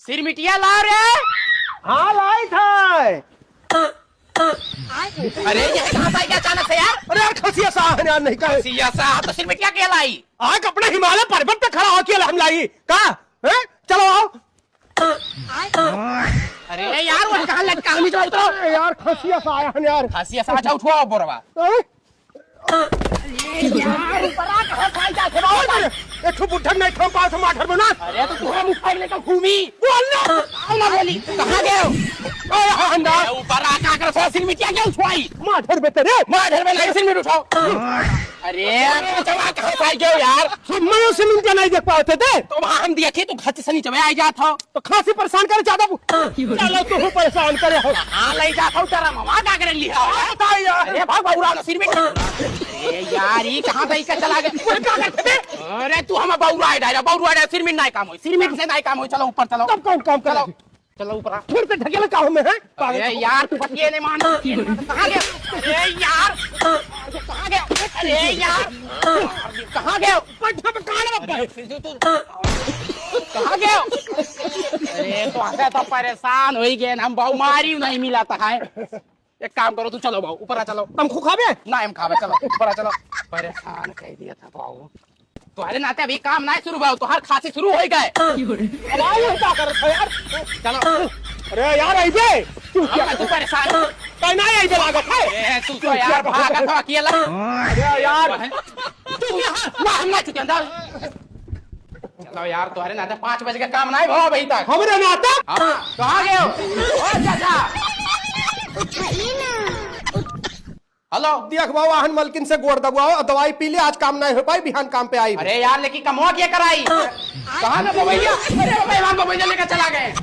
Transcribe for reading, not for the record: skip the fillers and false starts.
सिरमिटिया ला रे। हाँ लाई था। अरे ये कहाँ से क्या अचानक से यार? अरे यार खसिया सा है यार, नहीं कहा सिया सा तो सिरमिटिया क्या लाई? आग अपने हिमालय पर्वत पे खड़ा होके हम लाई कहा है? चलो आओ। अरे यार वो कहाँ लटका हमी जो उतरो यार खसिया सा आया है यार। खसिया सा अच्छा उठवाओ बोरवा। यार ऊपर आ कहाँ से आया थे बाबू? एक ठो बुढ़ा नहीं खम पास माठर बना। अरे तो तुम्हारा मुंह फाड़ लेकर घूमी बोल ना आओ ना बोली कहाँ गए हो? अंदर ऊपर आ कहाँ कर सिरमिटिया क्या उठवाई? माठर पे तेरे माधर में नहीं सिरमिट उठाओ। अरे चवा कहाँ से आई गए यार? हम से मिलते नहीं देख पाते थे तो वहाँ हम दिए थे तो खच से नीचे आई जात हो तो खासी परेशान करे ज्यादा। चलो तू परेशान करे हो। हाँ ले जाता हूँ तेरा मामा क्या कर लिया? अरे भाग भाग उड़ा सिरमिट। अरे यार ये कहाँ से इसका चला गया? क्या करते थे? अरे तू हमें बाउरा है डायरा बाउरा है सिरमिट नहीं काम हो सिरमिट से नहीं काम हो। चलो ऊपर चलो तब कौन काम करो? चलो ऊपर फिर से ढकेला काम में है। अरे यार तू बतिए नहीं मान कहाँ गया? अरे यार कहाँ गया? अरे यार कहाँ गया? कहाँ गया? अरे तो ऐसा तो परेशान हो गए हम बहु मारी नहीं मिला था है। एक काम करो तू चलो भाऊ ऊपर आ चलो। तुम खावे ना हम खावे चलो ऊपर आ चलो। परेशान कह दिया था भाऊ तुम्हारे नाते अभी काम ना शुरू भाऊ तो हर खांसी शुरू हो गए। क्या कर रहे यार? चलो अरे यार ऐसे तू क्या तू परेशान कहना है ऐसे लागत है? ए, तू तो यार भागा था अकेला। अरे यार तू यहाँ ना हम ना चुके अंदर। चलो यार तुम्हारे नाते 5 बजे का काम नहीं भाव अभी तक। हमरे नाता हाँ कहाँ गए हो? ओ चाचा हेलो देख बाबू वाहन मलकिन से गोड़ दबाओ दवाई पी ले आज काम नहीं हो पाई बिहान काम पे आई। अरे यार लेकिन कमवा क्या कराई? कहाँ गए भैया? अरे मेहमान को भैया लेकर चला गए।